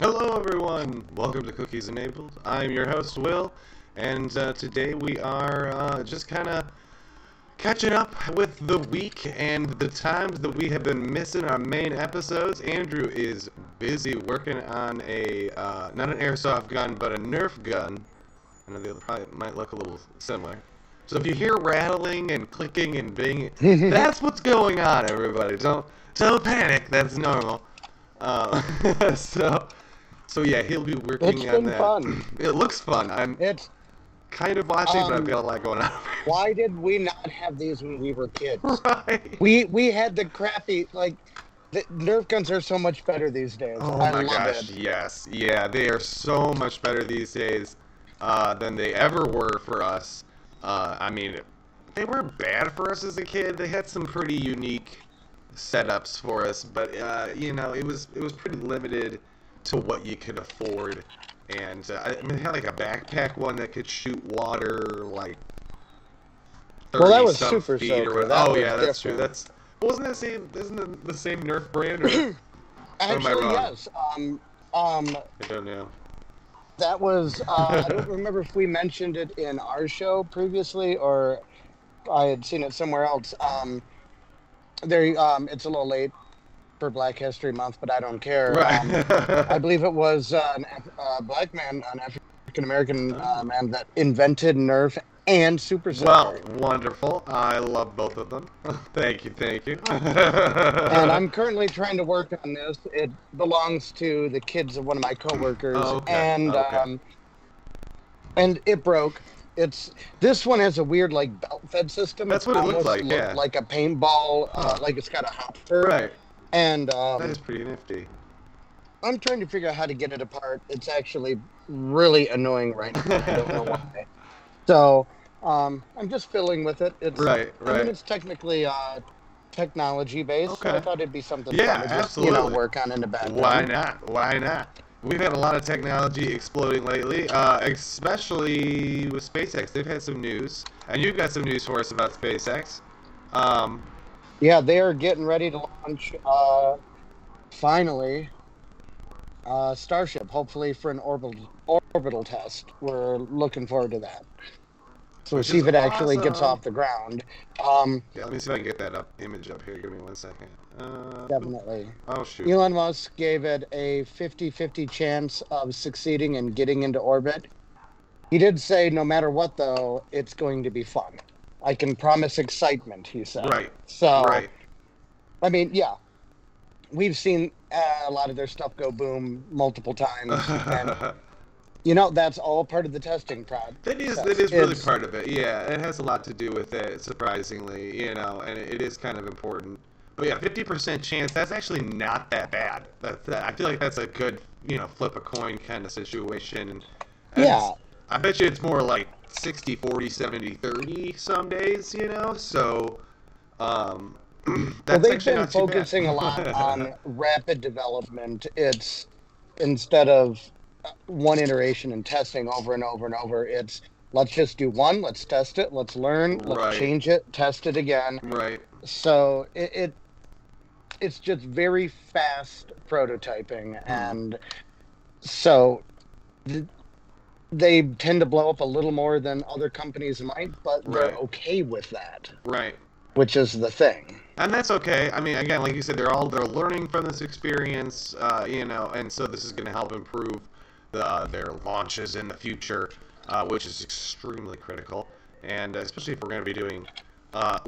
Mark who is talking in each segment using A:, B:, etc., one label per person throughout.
A: Hello everyone! Welcome to Cookies Enabled. I'm your host Will, and today we are just kind of catching up with the week and the times that we have been missing our main episodes. Andrew is busy working on a, not an airsoft gun, but a Nerf gun. I know the other probably might look a little similar. So if you hear rattling and clicking and banging, that's what's going on, everybody. Don't panic, that's normal. So yeah, he'll be working on that.
B: Fun.
A: It looks fun. It's kind of watching, but I've got a lot going on.
B: Why did we not have these when we were kids?
A: Right.
B: We had the crappy, like, the Nerf guns are so much better these days.
A: Oh my gosh, yes. Yeah, they are so much better these days than they ever were for us. I mean, they weren't bad for us as a kid. They had some pretty unique setups for us, but you know, it was pretty limited to what you could afford. And I mean, they had like a backpack one that could shoot water like 30
B: well, that was
A: some
B: super
A: feet or whatever. Oh yeah, that's true. That's wasn't that same? Isn't it the same Nerf brand? Or
B: actually, yes.
A: I don't know.
B: That was I don't remember if we mentioned it in our show previously or I had seen it somewhere else. It's a little late for Black History Month, but I don't care.
A: Right.
B: I believe it was a black man, an African American man that invented Nerf and Super Soaker.
A: Well, wonderful. I love both of them. Thank you.
B: And I'm currently trying to work on this. It belongs to the kids of one of my coworkers, and it broke. This one has a weird like belt fed system.
A: That's what it looks like. Yeah,
B: like a paintball. Like it's got a hopper.
A: Right.
B: And
A: that is pretty nifty.
B: I'm trying to figure out how to get it apart. It's actually really annoying right now. I don't know why. So I'm just fiddling with it.
A: Right,
B: I mean,
A: right.
B: it's technically technology based, so I
A: Okay.
B: thought it'd be something fun
A: Yeah,
B: to just,
A: absolutely.
B: work on in the
A: Why
B: background.
A: not? Why not? We've had a lot of technology exploding lately, especially with SpaceX. They've had some news, and you've got some news for us about SpaceX. Um,
B: Yeah, they are getting ready to launch finally Starship, hopefully for an orbital test. We're looking forward to that. So we'll
A: which
B: see
A: is
B: if it actually gets
A: awesome.
B: off the ground. Um,
A: Yeah, let me see if I can get that image up here. Give me 1 second.
B: Definitely.
A: Oh shoot.
B: Elon Musk gave it a 50-50 chance of succeeding and getting into orbit. He did say, no matter what, though, it's going to be fun. I can promise excitement, he said.
A: Right,
B: So,
A: right.
B: I mean, yeah, we've seen a lot of their stuff go boom multiple times. And, that's all part of the testing
A: That
B: process.
A: is really
B: It's,
A: part of it. Yeah, it has a lot to do with it, surprisingly, and it is kind of important. But yeah, 50% chance, that's actually not that bad. I feel like that's a good, flip a coin kind of situation. And
B: yeah.
A: I bet you it's more like 60, 40, 70, 30 some days, So, um,
B: Well,
A: that's
B: they've
A: actually
B: been
A: not too bad.
B: focusing a lot on rapid development. It's instead of one iteration and testing over and over and over. It's let's just do one, let's test it, let's learn, let's
A: Right,
B: change it, test it again.
A: right.
B: So it's just very fast prototyping,
A: Hmm.
B: and so th- they tend to blow up a little more than other companies might, but they're
A: Right,
B: okay with that,
A: right.
B: which is the thing.
A: And that's okay. I mean, again, like you said, they're learning from this experience, and so this is going to help improve their launches in the future, which is extremely critical. And especially if we're going to be doing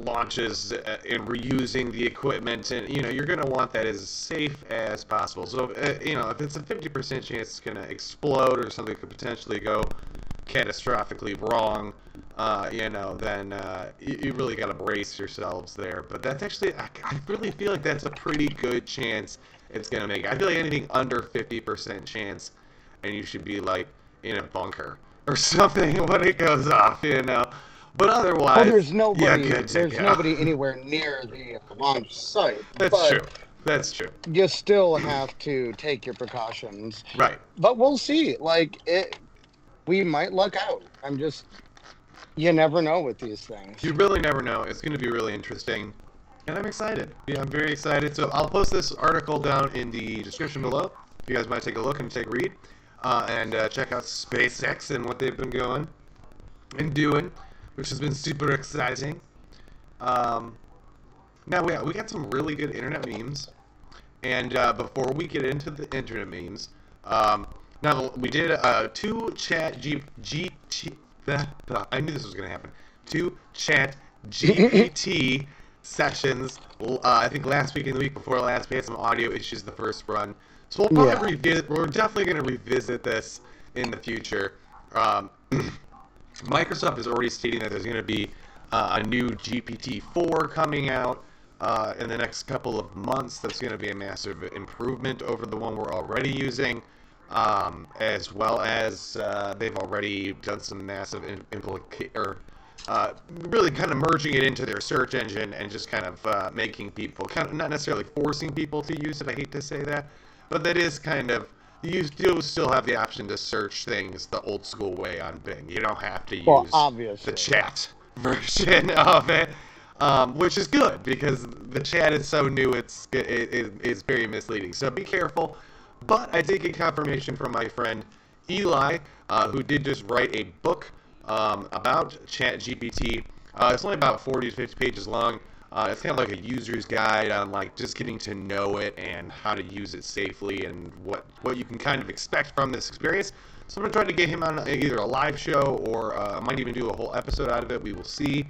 A: launches and reusing the equipment, and you're going to want that as safe as possible. So, if it's a 50% chance it's going to explode or something could potentially go catastrophically wrong, then you really got to brace yourselves there. But that's actually, I really feel like that's a pretty good chance it's going to make. I feel like anything under 50% chance, and you should be like in a bunker or something when it goes off. But
B: Oh,
A: otherwise,
B: there's
A: yeah,
B: nobody
A: good to
B: there's
A: go.
B: nobody anywhere near the launch site,
A: That's
B: but
A: true. That's true.
B: you still have to take your precautions.
A: Right.
B: But we'll see. Like it, we might luck out. You never know with these things.
A: You really never know. It's going to be really interesting. And I'm excited. Yeah, I'm very excited. So I'll post this article down in the description below. If you guys want to take a look and take a read. And check out SpaceX and what they've been going and doing, which has been super exciting. Um, Now, we got some really good internet memes. And before we get into the internet memes, now we did two chat GT. I knew this was going to happen. Two chat GPT sessions. I think last week and the week before last, we had some audio issues the first run. So we'll
B: Yeah.
A: probably revisit. We're definitely going to revisit this in the future. Um, Microsoft is already stating that there's going to be a new GPT-4 coming out in the next couple of months. That's going to be a massive improvement over the one we're already using, as well as they've already done some massive really kind of merging it into their search engine and just kind of making people, kind of not necessarily forcing people to use it. I hate to say that, but that is kind of, you do still have the option to search things the old school way on Bing. You don't have to
B: Well,
A: use the
B: obviously.
A: chat version of it, which is good because the chat is so new. It's very misleading. So be careful. But I did get confirmation from my friend Eli, who did just write a book about ChatGPT. It's only about 40 to 50 pages long. It's kind of like a user's guide on like just getting to know it and how to use it safely and what you can kind of expect from this experience. So I'm gonna try to get him on either a live show or I might even do a whole episode out of it. We will see.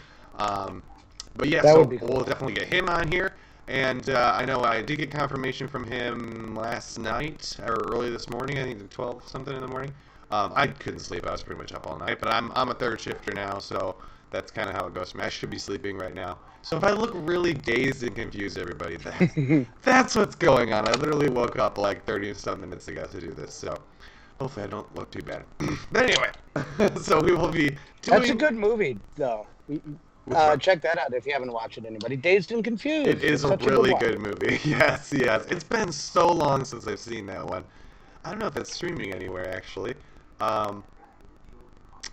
A: But yeah,
B: That would
A: so
B: be cool.
A: we'll definitely get him on here. And I know I did get confirmation from him last night or early this morning. I think 12 something in the morning. I couldn't sleep. I was pretty much up all night. But I'm a third shifter now, so That's kind of how it goes for me. I should be sleeping right now. So if I look really dazed and confused, everybody, that's what's going on. I literally woke up like 30-some minutes ago to do this, so hopefully I don't look too bad. But anyway, so we will be doing...
B: That's a good movie, though. Check that out if you haven't watched it, anybody. Dazed and Confused.
A: It is a really good movie. Yes, yes. It's been so long since I've seen that one. I don't know if it's streaming anywhere, actually.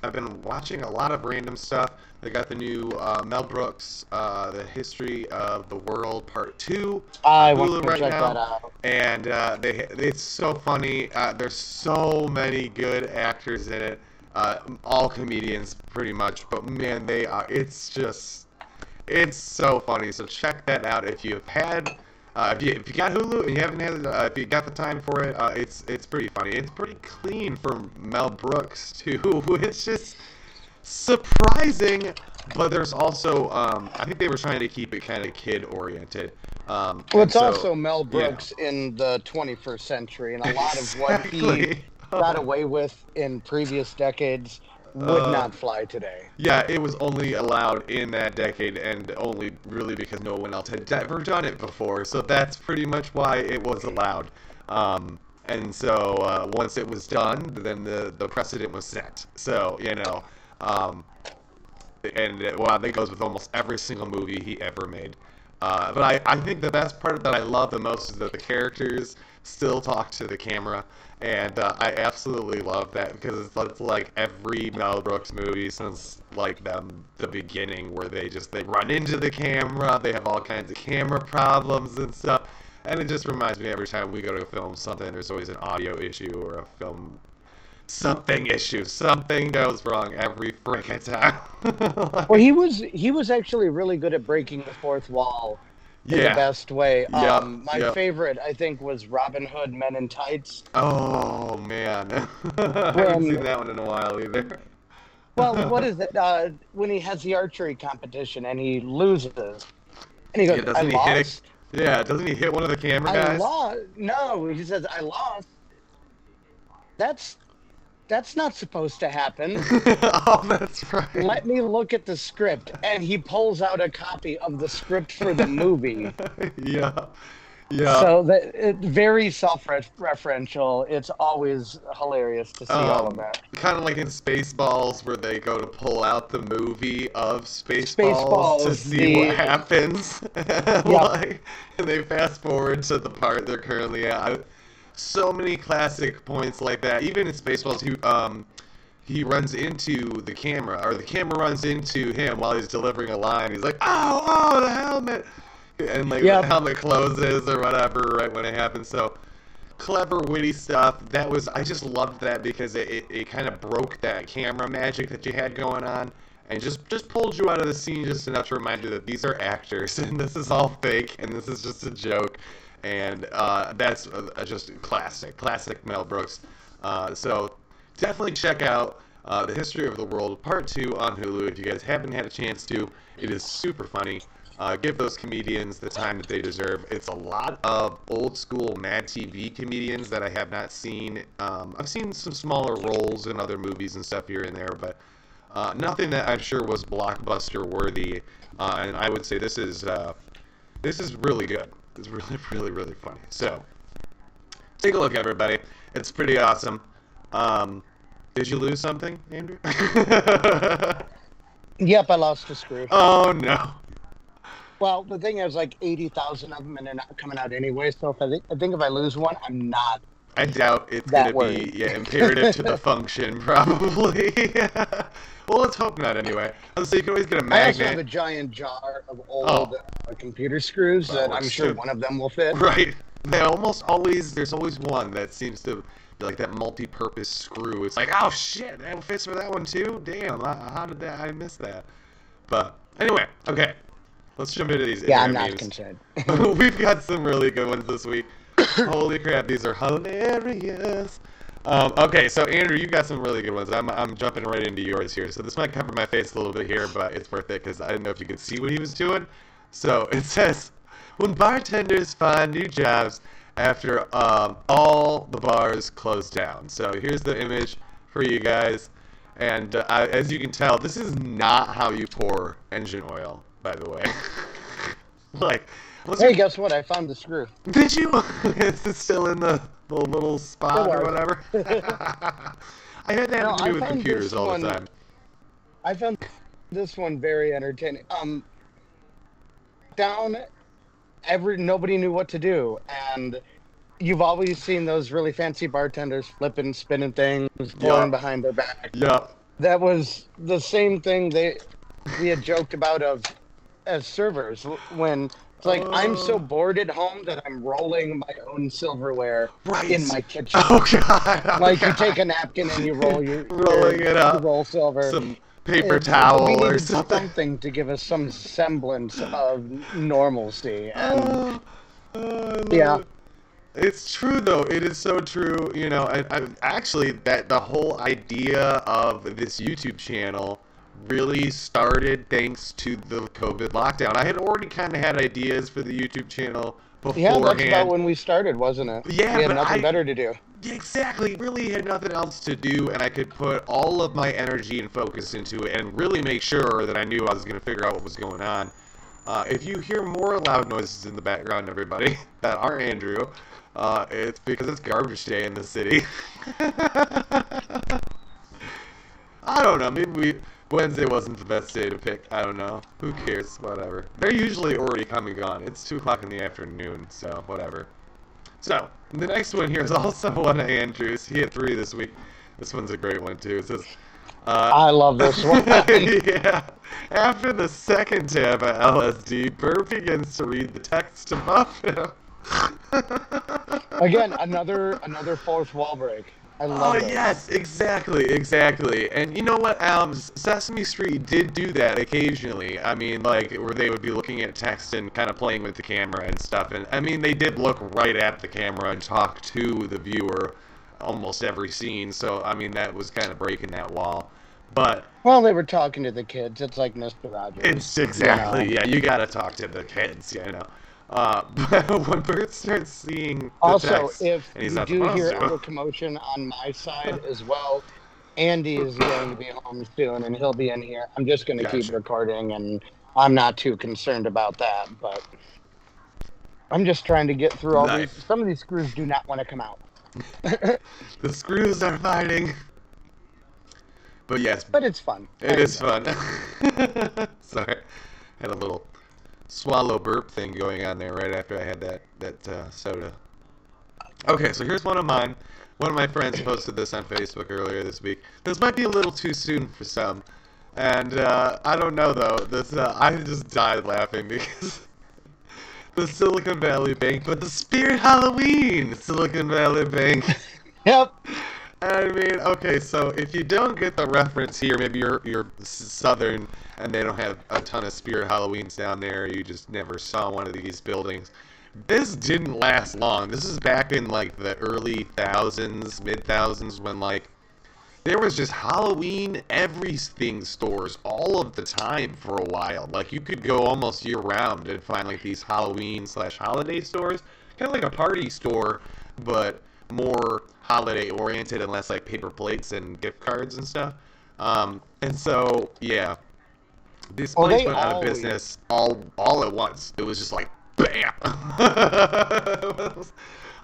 A: I've been watching a lot of random stuff. They got the new Mel Brooks, The History of the World Part 2.
B: I want to check that out.
A: And it's so funny. There's so many good actors in it. All comedians, pretty much. But, man, it's so funny. So check that out if you've had... if you got Hulu and you haven't had if you got the time for it, it's pretty funny. It's pretty clean for Mel Brooks too. It's just surprising, but there's also I think they were trying to keep it kind of kid oriented.
B: Well, it's also Mel Brooks in the 21st century, and a lot of what he got away with in previous decades would not fly today.
A: Yeah, it was only allowed in that decade, and only really because no one else had ever done it before. So that's pretty much why it was allowed. And so once it was done, then the precedent was set. So, you know, and that goes with almost every single movie he ever made. But I think the best part that I love the most is that the characters still talk to the camera. And I absolutely love that because it's like every Mel Brooks movie since like the beginning, where they run into the camera, they have all kinds of camera problems and stuff, and it just reminds me every time we go to film something, there's always an audio issue or a film something issue, something goes wrong every freaking time.
B: Well, he was actually really good at breaking the fourth wall. In the best way. My favorite, I think, was Robin Hood Men in Tights.
A: Oh, man. I haven't seen that one in a while either.
B: Well, what is it? When he has the archery competition and he loses. And he goes, I lost.
A: Doesn't he hit one of the camera guys?
B: I lost. No, he says, I lost. That's not supposed to happen.
A: Oh, that's right.
B: Let me look at the script. And he pulls out a copy of the script for the movie.
A: Yeah.
B: So it's very self-referential. It's always hilarious to see all of that.
A: Kind of like in Spaceballs, where they go to pull out the movie of Spaceballs to see what happens. And they fast forward to the part they're currently at. So many classic points like that. Even in Spaceballs, he runs into the camera, or the camera runs into him while he's delivering a line. He's like, oh, the helmet! And like the helmet closes or whatever right when it happens. So clever, witty stuff. I just loved that because it kind of broke that camera magic that you had going on, and just pulled you out of the scene just enough to remind you that these are actors and this is all fake and this is just a joke. And that's just classic Mel Brooks. So definitely check out The History of the World Part 2 on Hulu if you guys haven't had a chance to. It is super funny. Give those comedians the time that they deserve. It's a lot of old school Mad TV comedians that I have not seen. I've seen some smaller roles in other movies and stuff here and there, but nothing that I'm sure was blockbuster worthy. And I would say this is really good. It's really, really, really funny. So, take a look, everybody. It's pretty awesome. Did you lose something, Andrew?
B: Yep, I lost a screw.
A: Oh, no.
B: Well, the thing is, like 80,000 of them, and they're not coming out anyway. So I think if I lose one, I'm not.
A: I doubt it's going to be imperative to the function, probably. Well, let's hope not anyway. So you can always get a magnet.
B: I also have a giant jar of old computer screws that I'm sure one of them will fit.
A: Right. There's always one that seems to be like that multi-purpose screw. It's like, oh shit, that fits for that one too? Damn, how did I miss that? But anyway, okay. Let's jump into these.
B: Yeah, I'm not concerned.
A: We've got some really good ones this week. Holy crap, these are hilarious. Okay, so Andrew, you got some really good ones. I'm jumping right into yours here. So this might cover my face a little bit here, but it's worth it because I didn't know if you could see what he was doing. So it says, when bartenders find new jobs after all the bars close down. So here's the image for you guys. And as you can tell, this is not how you pour engine oil, by the way. Like,
B: hey, guess what? I found the screw.
A: Did you? Is it still in the little spot or whatever? I had that to do with computers all the time.
B: I found this one very entertaining. Nobody knew what to do, and you've always seen those really fancy bartenders flipping, spinning things, pouring behind their back.
A: Yeah.
B: That was the same thing we had joked about as servers when it's like I'm so bored at home that I'm rolling my own silverware in my kitchen.
A: Oh God!
B: Like you take a napkin and you roll it up. You roll silver.
A: Some paper towel or
B: something to give us some semblance of normalcy. And yeah.
A: It's true though. It is so true. You know, I actually that the whole idea of this YouTube channel really started thanks to the COVID lockdown. I had already kind of had ideas for the YouTube channel beforehand.
B: Yeah, that's about when we started, wasn't it?
A: Yeah,
B: we had nothing better to do.
A: Exactly. Really had nothing else to do, and I could put all of my energy and focus into it and really make sure that I knew I was going to figure out what was going on. If you hear more loud noises in the background, everybody, that aren't Andrew, it's because it's garbage day in the city. I don't know. Maybe Wednesday wasn't the best day to pick. I don't know. Who cares? Whatever. They're usually already come and gone. It's 2 o'clock in the afternoon, so whatever. So, the next one here is also one of Andrew's. He had 3 this week. This one's a great one, too. It says,
B: I love this one.
A: Yeah. After the second tab at LSD, Bert begins to read the text above him.
B: Again, another fourth wall break. I love it.
A: Yes, exactly. And you know what? Sesame Street did do that occasionally. I mean, like, where they would be looking at text and kind of playing with the camera and stuff. And, I mean, they did look right at the camera and talk to the viewer almost every scene. So, I mean, that was kind of breaking that wall. But...
B: well, they were talking to the kids. It's like Mr. Rogers.
A: It's exactly, yeah, you gotta talk to the kids, you know. But when Bert starts seeing the text,
B: if
A: and he's
B: you
A: not
B: do hear
A: supposed to.
B: a commotion on my side as well, Andy is going to be home soon, and he'll be in here. I'm just going to keep recording, and I'm not too concerned about that, but I'm just trying to get through all these. Some of these screws do not want to come out.
A: The screws are fighting. But yes.
B: But it's fun.
A: It is fun. Sorry. Had a little swallow burp thing going on there right after I had that soda. Okay, so here's one of mine. One of my friends posted this on Facebook earlier this week. This might be a little too soon for some. And I don't know, though. This I just died laughing because the Silicon Valley Bank, but the Spirit Halloween Silicon Valley Bank.
B: Yep.
A: I mean, okay, so if you don't get the reference here, maybe you're Southern and they don't have a ton of Spirit Halloweens down there, you just never saw one of these buildings. This didn't last long. This is back in, like, the early thousands, mid-thousands, when, like, there was just Halloween everything stores all of the time for a while. Like, you could go almost year-round and find, like, these Halloween/holiday stores. Kind of like a party store, but more holiday-oriented and less, like, paper plates and gift cards and stuff. And so, yeah. This place went out of business all at once. It was just like, bam!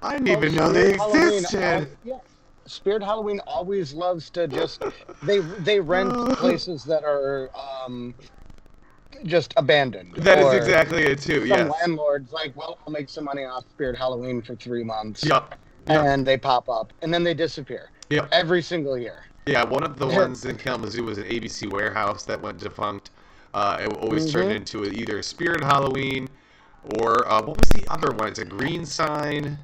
A: I didn't even know they existed.
B: Spirit Halloween always loves to just they rent places that are just abandoned.
A: That is exactly it too.
B: Some landlords like, well, I'll make some money off Spirit Halloween for 3 months.
A: Yep.
B: And they pop up and then they disappear.
A: Yep.
B: Every single year.
A: Yeah, one of the ones in Kalamazoo was an ABC warehouse that went defunct. It always turned into either Spirit Halloween or what was the other one? It's a green sign,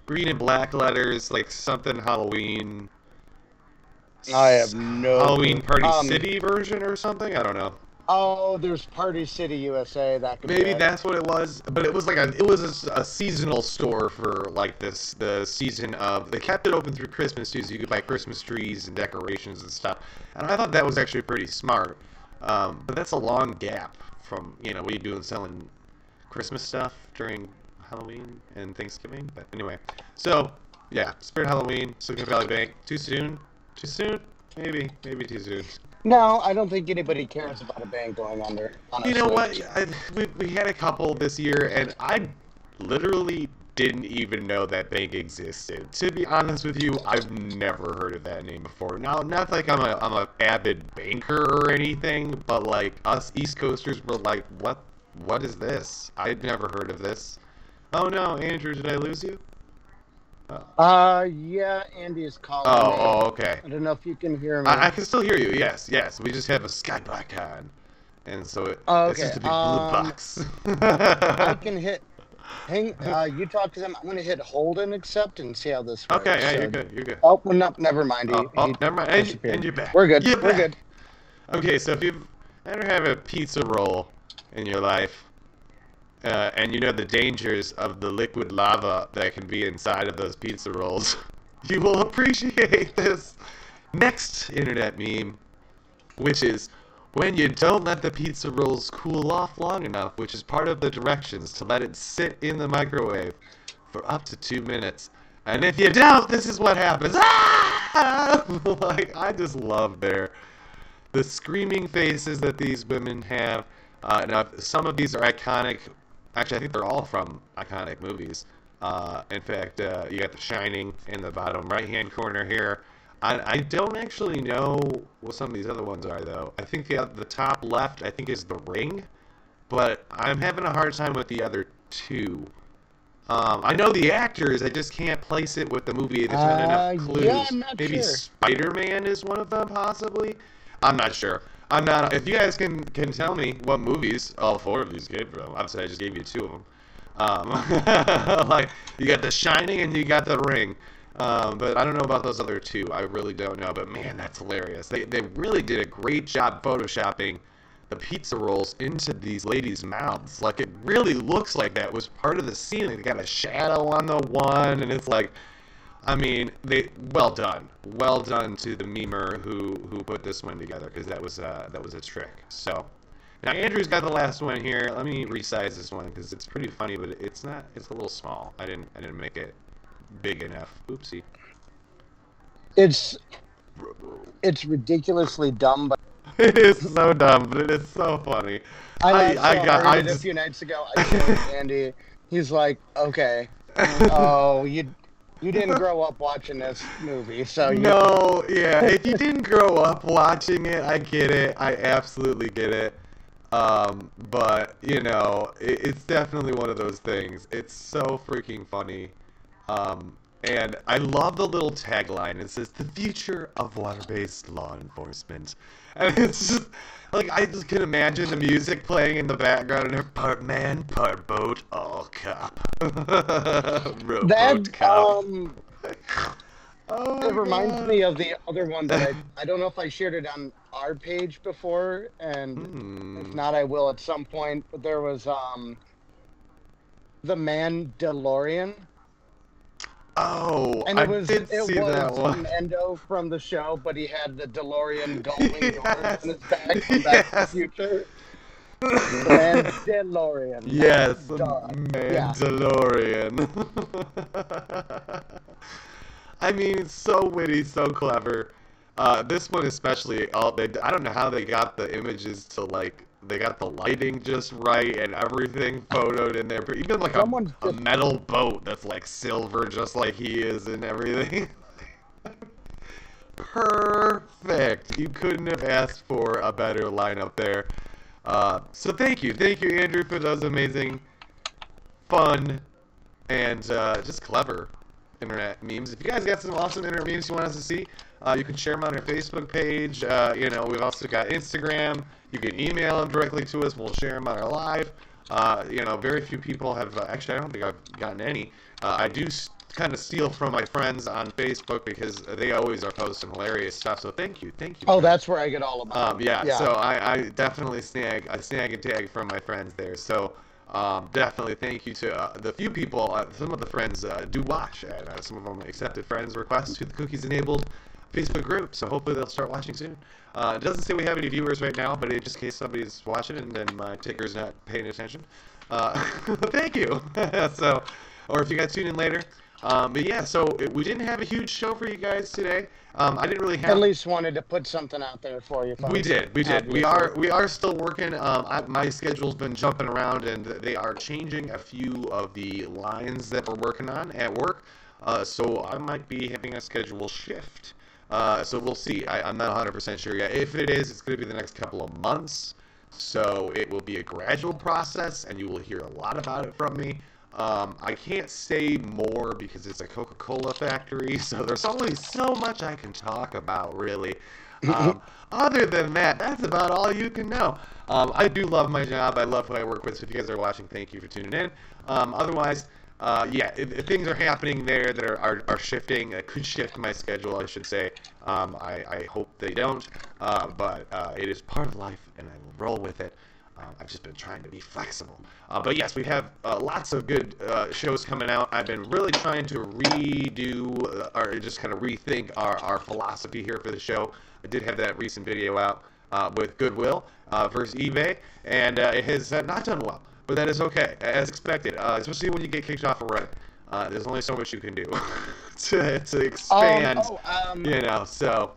A: green and black letters, like something Halloween.
B: I have no
A: Halloween Party City version or something. I don't know.
B: Oh, there's Party City USA. That could
A: maybe that's what it was, but it was like a seasonal store for like the season of. They kept it open through Christmas too, so you could buy Christmas trees and decorations and stuff. And I thought that was actually pretty smart. But that's a long gap from, what are you doing selling Christmas stuff during Halloween and Thanksgiving? But anyway, so, yeah, Spirit Halloween, Silicon Valley Bank, too soon? Too soon? Maybe too soon.
B: No, I don't think anybody cares about a bank going under,
A: You know
B: honestly.
A: what? We had a couple this year, and I literally didn't even know that bank existed. To be honest with you, I've never heard of that name before. Now, not like I'm a avid banker or anything, but like us East Coasters were like, what is this? I'd never heard of this. Oh no, Andrew, did I lose you?
B: Yeah, Andy is calling
A: Oh,
B: me.
A: okay.
B: I don't know if you can hear me.
A: I can still hear you. Yes. We just have a Skype icon, and so it's
B: Okay.
A: just a big blue box.
B: I can hit. You talk to them. I'm gonna hit hold and accept and see how this works.
A: Okay, yeah, you're good. You're good.
B: Oh, well, no, never mind. He
A: Never mind.
B: disappeared.
A: And you're back.
B: We're good.
A: You're
B: We're
A: back.
B: good.
A: Okay, so if you've ever had a pizza roll in your life, and you know the dangers of the liquid lava that can be inside of those pizza rolls, you will appreciate this next internet meme, which is when you don't let the pizza rolls cool off long enough, which is part of the directions to let it sit in the microwave for up to 2 minutes. And if you don't, this is what happens. Ah! Like, I just love the screaming faces that these women have. Now, some of these are iconic. Actually, I think they're all from iconic movies. In fact, you got The Shining in the bottom right-hand corner here. I don't actually know what some of these other ones are, though. I think the top left, I think, is The Ring. But I'm having a hard time with the other two. I know the actors, I just can't place it with the movie. There's not enough clues.
B: Yeah, I'm not
A: Maybe
B: sure.
A: Spider-Man is one of them, possibly? I'm not sure. I'm not. If you guys can tell me what movies all four of these came from, obviously I just gave you two of them. Like, you got The Shining and you got The Ring. But I don't know about those other two. I really don't know. But man, that's hilarious. They really did a great job photoshopping the pizza rolls into these ladies' mouths. Like, it really looks like that was part of the scene. They got a shadow on the one, and it's like, I mean, well done to the memer who put this one together, because that was a trick. So now Andrew's got the last one here. Let me resize this one because it's pretty funny, but it's not. It's a little small. I didn't make it big enough. Oopsie.
B: It's ridiculously dumb, but
A: It is so dumb, but it is so funny.
B: I just a few nights ago. I told Andy, he's like, okay, oh, you didn't grow up watching this movie, so
A: No, yeah. If you didn't grow up watching it, I get it. I absolutely get it. But you know, it's definitely one of those things. It's so freaking funny. And I love the little tagline. It says, "The future of water-based law enforcement." And it's just, like, I just can imagine the music playing in the background, and they're part man, part boat, all cop. Rowboat cop. Oh,
B: It reminds me of the other one that I don't know if I shared it on our page before, and if not, I will at some point. But there was the Mandalorian.
A: Oh,
B: And
A: I did see that one.
B: Endo from the show, but he had the DeLorean going doors in his back from Back to the Future. Mandalorian.
A: Yes,
B: Duh.
A: Mandalorian. I mean, it's so witty, so clever. This one especially, I don't know how they got the images to, like, they got the lighting just right and everything photoed in there. But even like a metal boat that's like silver, just like he is, and everything. Perfect. You couldn't have asked for a better lineup there. So thank you, Andrew, for those amazing, fun, and just clever internet memes. If you guys got some awesome internet memes you want us to see, you can share them on our Facebook page. You know, we've also got Instagram. You can email them directly to us. We'll share them on our live. You know, very few people have, actually, I don't think I've gotten any. I do kind of steal from my friends on Facebook because they always are posting hilarious stuff. So thank you.
B: Oh, that's where I get all of them.
A: Yeah. So I definitely snag and tag from my friends there. So definitely thank you to the few people. Some of the friends do watch, and some of them accepted friends requests to the Cookies Enabled Facebook group. So hopefully they'll start watching soon. It doesn't say we have any viewers right now, but just in case somebody's watching and then my ticker's not paying attention, thank you. So, or if you got tuned in later, But yeah, so we didn't have a huge show for you guys today. I didn't really have.
B: At least wanted to put something out there for you folks.
A: We did.
B: Obviously.
A: We are still working. My schedule's been jumping around, and they are changing a few of the lines that we're working on at work. So I might be having a schedule shift. So we'll see. I'm not 100% sure yet. If it is, it's going to be the next couple of months. So it will be a gradual process, and you will hear a lot about it from me. I can't say more because it's a Coca-Cola factory, so there's only so much I can talk about, really. Other than that, that's about all you can know. I do love my job. I love who I work with. So if you guys are watching, thank you for tuning in. Otherwise, yeah, if things are happening there that are shifting, that could shift my schedule, I should say. I hope they don't, but it is part of life, and I will roll with it. I've just been trying to be flexible. But yes, we have lots of good shows coming out. I've been really trying to redo, or just kind of rethink our philosophy here for the show. I did have that recent video out with Goodwill versus eBay, and it has not done well. But that is okay, as expected, especially when you get kicked off a run. There's only so much you can do to expand, you know, so.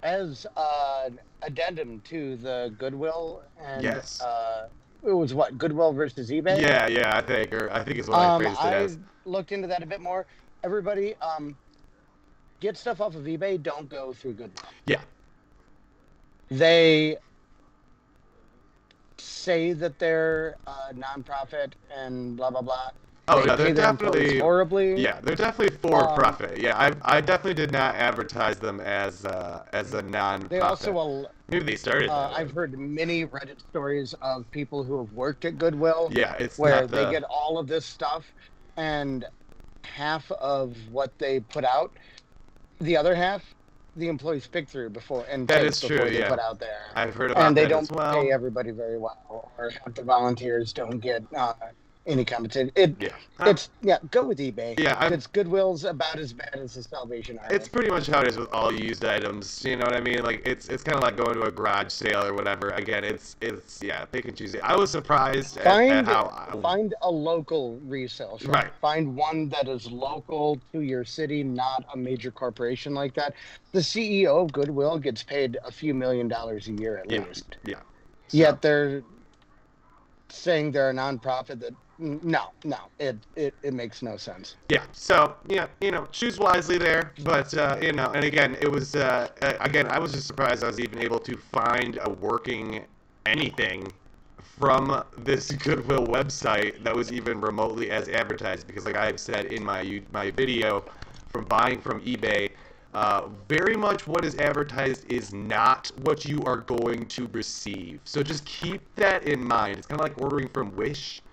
B: As an addendum to the Goodwill, and
A: yes.
B: It was what, Goodwill versus eBay?
A: Yeah, I think it's what I phrased it as.
B: I looked into that a bit more. Everybody, get stuff off of eBay, don't go through Goodwill.
A: Yeah.
B: They say that they're a nonprofit and blah, blah, blah.
A: Oh, yeah, they're definitely
B: horribly.
A: Yeah, they're definitely for profit. Yeah, I definitely did not advertise them as a non-profit.
B: They also
A: maybe they started.
B: I've heard many Reddit stories of people who have worked at Goodwill.
A: Yeah, it's
B: where
A: not
B: they get all of this stuff, and half of what they put out, the other half, the employees pick through before and
A: that is true.
B: They
A: yeah,
B: put out there.
A: I've heard about
B: and they
A: that
B: don't
A: as well.
B: pay everybody very well, or half the volunteers don't get any compensation. Go with eBay.
A: Yeah,
B: it's Goodwill's about as bad as the Salvation Army.
A: It's pretty much how it is with all used items. You know what I mean? Like it's kind of like going to a garage sale or whatever. Again, it's pick and choose. I was surprised at how
B: find a local resale shop.
A: Right.
B: Find one that is local to your city, not a major corporation like that. The CEO of Goodwill gets paid a few $1 million a year at least.
A: Yeah.
B: Yet they're saying they're a nonprofit that. No, it makes no sense.
A: Yeah, so, yeah, choose wisely there, but, and again, it was, I was just surprised I was even able to find a working anything from this Goodwill website that was even remotely as advertised, because like I've said in my video from buying from eBay, very much what is advertised is not what you are going to receive. So just keep that in mind. It's kind of like ordering from Wish.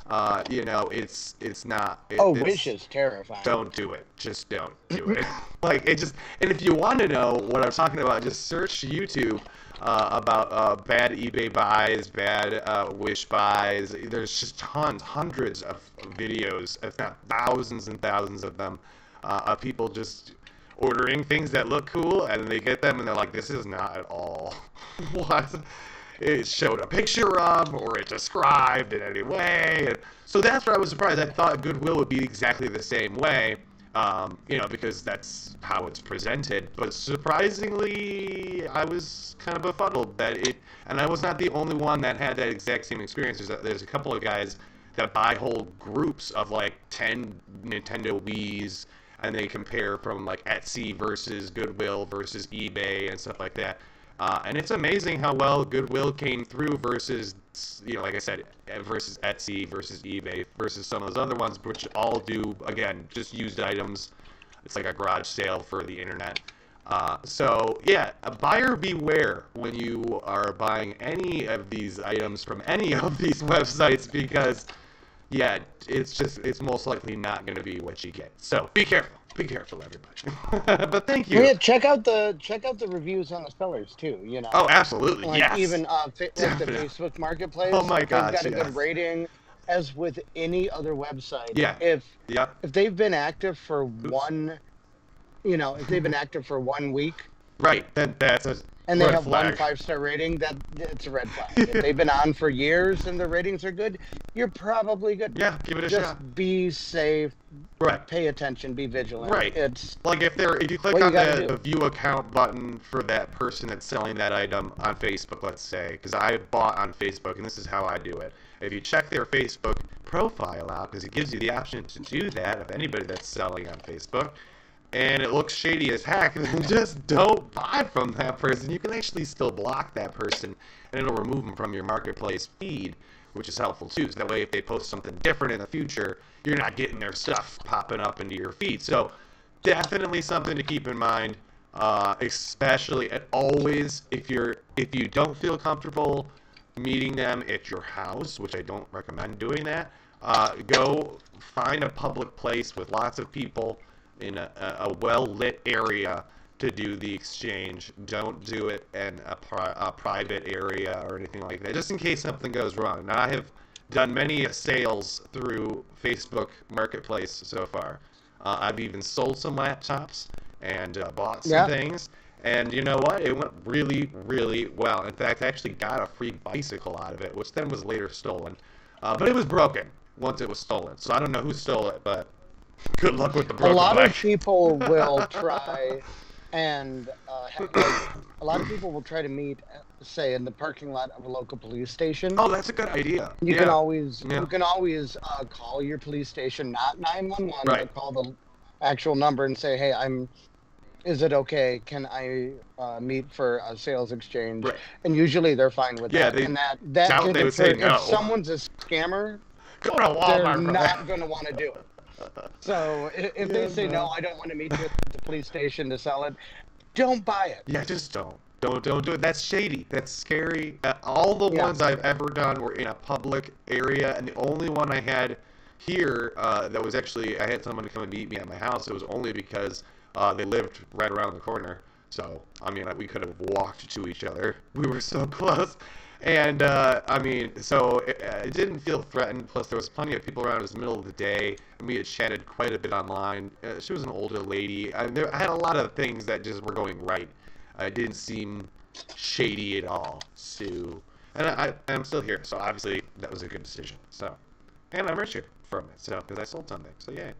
A: It's not.
B: Wish is terrifying.
A: Don't do it. Just don't do it. And if you want to know what I'm talking about, just search YouTube about bad eBay buys, bad Wish buys. There's just hundreds of videos, if not thousands and thousands of them, of people just ordering things that look cool, and they get them, and they're like, this is not at all what it showed a picture of, or it described in any way. And so that's where I was surprised. I thought Goodwill would be exactly the same way, because that's how it's presented. But surprisingly, I was kind of befuddled that and I was not the only one that had that exact same experience. There's a couple of guys that buy whole groups of like 10 Nintendo Wiis, and they compare from like Etsy versus Goodwill versus eBay and stuff like that. And it's amazing how well Goodwill came through versus, like I said, versus Etsy, versus eBay, versus some of those other ones, which all do, again, just used items. It's like a garage sale for the internet. So, yeah, buyer beware when you are buying any of these items from any of these websites, because, yeah, it's most likely not going to be what you get. So, be careful. Be careful, everybody. But thank you.
B: Yeah, check out the reviews on the sellers too.
A: Oh, absolutely.
B: Like
A: yes.
B: Even the Facebook Marketplace.
A: Oh my gosh.
B: They've got a good rating, as with any other website.
A: Yeah.
B: If they've been active for if they've been active for 1 week.
A: Right. Then that's
B: and they
A: Red
B: have one
A: flag.
B: 5-star rating, that it's a red flag. If they've been on for years and the ratings are good, you're probably good.
A: Yeah, give it a
B: Just
A: shot.
B: be safe,
A: Right.
B: pay attention, be vigilant.
A: Right.
B: It's
A: Like if you click
B: what you
A: on
B: gotta
A: the
B: do.
A: view account button for that person that's selling that item on Facebook, let's say, because I bought on Facebook, and this is how I do it. If you check their Facebook profile out, because it gives you the option to do that of anybody that's selling on Facebook, and it looks shady as heck, then just don't buy from that person. You can actually still block that person, and it'll remove them from your marketplace feed, which is helpful too. So that way, if they post something different in the future, you're not getting their stuff popping up into your feed. So definitely something to keep in mind, especially and always if you don't feel comfortable meeting them at your house, which I don't recommend doing that. Go find a public place with lots of people in a well-lit area to do the exchange. Don't do it in a private area or anything like that, just in case something goes wrong. Now, I have done many sales through Facebook Marketplace so far. I've even sold some laptops and bought some things. And you know what? It went really, really well. In fact, I actually got a free bicycle out of it, which then was later stolen. But it was broken once it was stolen. So I don't know who stole it, but good luck with the broken bike.
B: A lot of people will try and a lot of people will try to meet, say, in the parking lot of a local police station.
A: Oh, that's a good idea.
B: You can always call your police station, not 911, but call the actual number and say, "Hey, is it okay? Can I meet for a sales exchange?"
A: Right.
B: And usually they're fine with that. And that can
A: they would say no.
B: If someone's a scammer,
A: go to Walmart.
B: They're not going to want to do it. So if they say, "No, I don't want to meet you at the police station to sell it," don't buy it.
A: Yeah, just don't. Don't do it. That's shady. That's scary. All the ones I've ever done were in a public area, and the only one I had here that was actually, I had someone come and meet me at my house. It was only because they lived right around the corner. So, I mean, we could have walked to each other. We were so close. And, I mean, so it didn't feel threatened. Plus, there was plenty of people around. It was the middle of the day, and we had chatted quite a bit online. She was an older lady. I had a lot of things that just were going right. It didn't seem shady at all. So, and I'm still here. So, obviously, that was a good decision. So, and I'm richer from it. So, because I sold something. So, yay.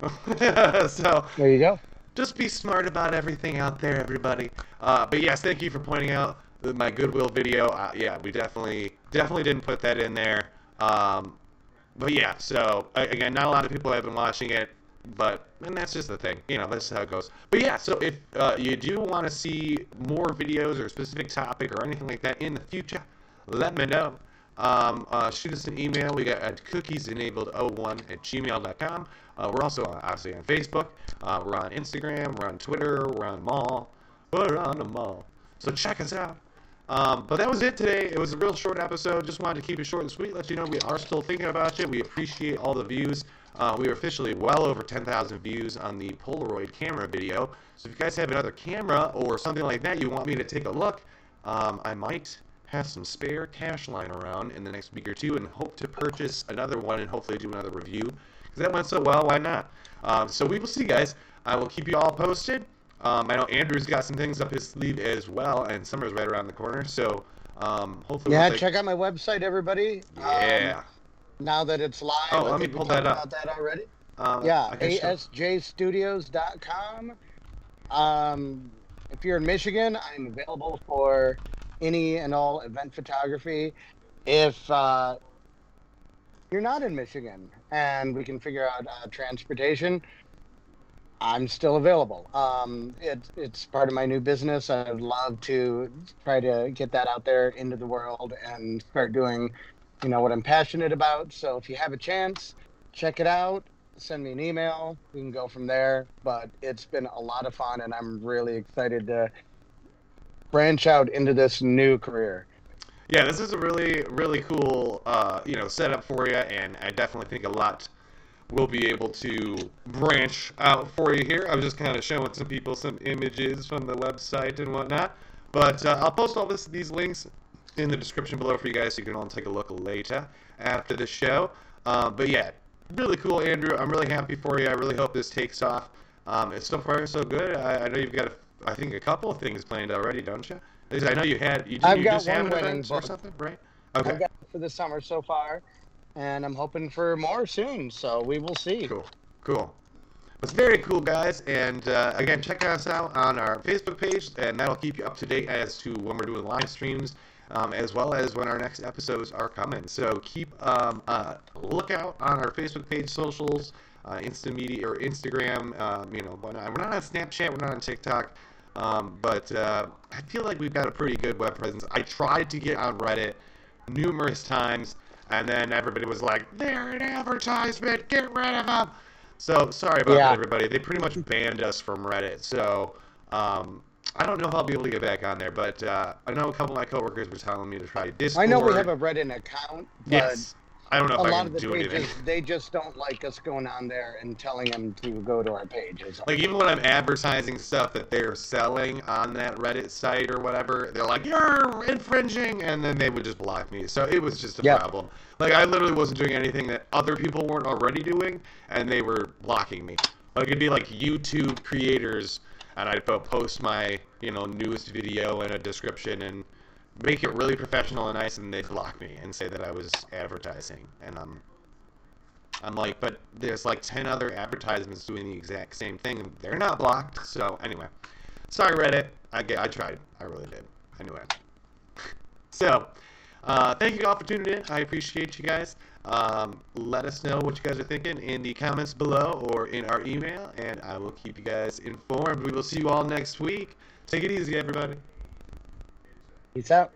A: So,
B: there you go.
A: Just be smart about everything out there, everybody. But yes, thank you for pointing out my Goodwill video. Yeah, we definitely didn't put that in there. But yeah, so again, not a lot of people have been watching it, and that's just the thing. You know, that's how it goes. But yeah, so if you do want to see more videos or a specific topic or anything like that in the future, let me know. Shoot us an email. We got at cookiesEnabled01@gmail.com. We're also obviously on Facebook. We're on Instagram. We're on Twitter. We're on Mall. We're on the Mall. So check us out. But that was it today. It was a real short episode. Just wanted to keep it short and sweet. Let you know we are still thinking about you. We appreciate all the views. We are officially well over 10,000 views on the Polaroid camera video. So if you guys have another camera or something like that you want me to take a look, I might have some spare cash lying around in the next week or two and hope to purchase another one and hopefully do another review. Because that went so well, why not? So we will see, guys. I will keep you all posted. I know Andrew's got some things up his sleeve as well, and summer's right around the corner, so hopefully...
B: Yeah, check out my website, everybody.
A: Yeah.
B: Now that it's live,
A: oh, let me pull that up.
B: About that already. Yeah, ASJstudios.com. If you're in Michigan, I'm available for any and all event photography. If you're not in Michigan and we can figure out transportation, I'm still available. It's part of my new business. I'd love to try to get that out there into the world and start doing, what I'm passionate about. So if you have a chance, check it out. Send me an email. We can go from there. But it's been a lot of fun, and I'm really excited to branch out into this new career.
A: Yeah, this is a really, really cool, setup for you, and I definitely think a lot will be able to branch out for you here. I was just kind of showing some people some images from the website and whatnot, but I'll post all these links in the description below for you guys so you can all take a look later after the show. But yeah, really cool, Andrew. I'm really happy for you. I really hope this takes off. It's so far so good. I know you've got, I think, a couple of things planned already, don't you? I know you had.
B: I've
A: You
B: got
A: just have
B: one
A: an
B: wedding
A: event or
B: booked.
A: something, right?
B: I've
A: Okay.
B: got for the summer so far, and I'm hoping for more soon. So we will see.
A: Cool. Cool. It's very cool, guys. And again, check us out on our Facebook page, and that'll keep you up to date as to when we're doing live streams, as well as when our next episodes are coming. So keep lookout on our Facebook page, socials, Insta Media or Instagram. We're not on Snapchat, we're not on TikTok, but I feel like we've got a pretty good web presence. I tried to get on Reddit numerous times, and then everybody was like, "They're an advertisement. Get rid of them." So sorry about that, everybody. They pretty much banned us from Reddit. So I don't know if I'll be able to get back on there, but I know a couple of my coworkers were telling me to try Discord.
B: I know we have a Reddit account, but
A: yes. I don't know if
B: a
A: I
B: lot
A: can
B: of the
A: do
B: pages,
A: anything.
B: they just don't like us going on there and telling them to go to our pages.
A: Like, even when I'm advertising stuff that they're selling on that Reddit site or whatever, they're like, "You're infringing," and then they would just block me. So it was just a problem. Like, I literally wasn't doing anything that other people weren't already doing, and they were blocking me. Like, it'd be like YouTube creators, and I'd post my, newest video and a description and make it really professional and nice, and they'd block me and say that I was advertising. And I'm like, but there's like 10 other advertisements doing the exact same thing, and they're not blocked. So anyway, sorry Reddit. I tried. I really did. Anyway. So, thank you all for tuning in. I appreciate you guys. Let us know what you guys are thinking in the comments below or in our email, and I will keep you guys informed. We will see you all next week. Take it easy, everybody.
B: Peace out.